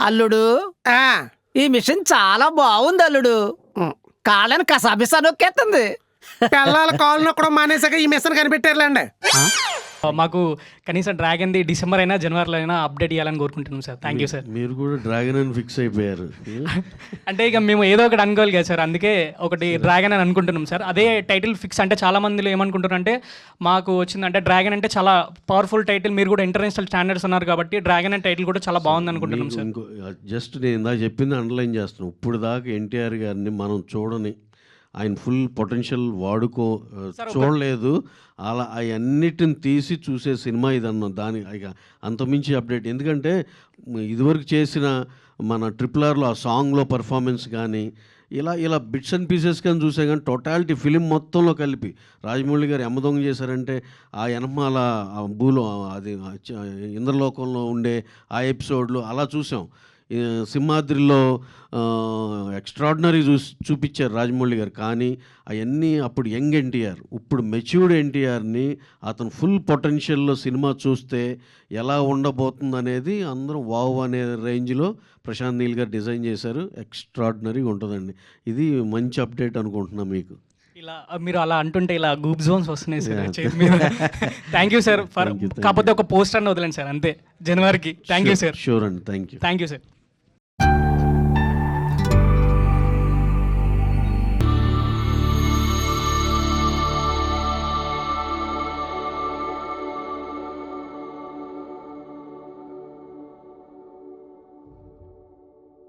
అల్లుడు ఆ, ఈ మిషన్ చాలా బాగుంది అల్లుడు. కాళ్ళని కసాబిసా నొక్కేస్తుంది. పిల్లల కాళ్ళు నొక్కడం మానేసాక ఈ మిషన్ కనిపెట్టారులేండి. మాకు కనీసం డ్రాగన్ది డిసెంబర్ అయినా జనవరిలో అయినా అప్డేట్ ఇవ్వాలని కోరుకుంటున్నాం సార్. Thank you sir. మీరు కూడా డ్రాగన్ అని ఫిక్స్ అయిపోయారు. అంటే ఇక మేము ఏదో ఒకటి అనుకోవాలి కదా సార్, అందుకే ఒకటి డ్రాగన్ అని అనుకుంటున్నాం సార్. అదే టైటిల్ ఫిక్స్. అంటే చాలా మందిలో ఏమనుకుంటున్నారు అంటే మాకు వచ్చిందంటే డ్రాగన్ అంటే చాలా పవర్ఫుల్ టైటిల్, మీరు కూడా ఇంటర్నేషనల్ స్టాండర్డ్స్ ఉన్నారు కాబట్టి డ్రాగన్ అనే టైటిల్ కూడా చాలా బాగుంది అనుకుంటున్నాం సార్. ఇంకో జస్ట్ నేను ఇందాక చెప్పింది అండర్లైన్ చేస్తున్నాను. ఇప్పుడు దాకా ఎన్టీఆర్ గారిని మనం చూడని, ఆయన ఫుల్ పొటెన్షియల్ చూడలేదు. అలా అవన్నిటిని తీసి చూసే సినిమా ఇదన్నా. దాని ఇక అంతమించి అప్డేట్. ఎందుకంటే ఇదివరకు చేసిన మన RRRలో ఆ సాంగ్లో పర్ఫార్మెన్స్ కానీ ఇలా బిట్స్ అండ్ పీసెస్ కానీ చూసే కానీ టోటాలిటీ ఫిలిం మొత్తంలో కలిపి రాజమౌళి గారు యమదొంగ చేశారంటే ఆ ఎనమాల భూలో అది ఇంద్రలోకంలో ఉండే ఆ ఎపిసోడ్లు అలా చూసాం. సింహాద్రిలో ఎక్స్ట్రాడినరీ చూపించారు రాజమౌళి గారు. కానీ అవన్నీ అప్పుడు యంగ్ ఎన్టీఆర్, ఇప్పుడు మెచ్యూర్డ్ ఎన్టీఆర్ని అతను ఫుల్ పొటెన్షియల్లో సినిమా చూస్తే ఎలా ఉండబోతుంది అనేది అందరం వావ్ అనే రేంజ్లో ప్రశాంత్ నీల్ గారు డిజైన్ చేశారు. ఎక్స్ట్రాడినరీగా ఉంటుందండి. ఇది మంచి అప్డేట్ అనుకుంటున్నాను మీకు. ఇలా మీరు అలా అంటుంటే ఇలా గూప్ జోన్స్ వస్తున్నాయి సార్ చేతి మీద. Thank you sir for. కాకపోతే ఒక పోస్టర్ అని వదలండి సార్ అంతే జనవరికి. Thank you sir. షూర్ అండి. Thank you. Thank you sir.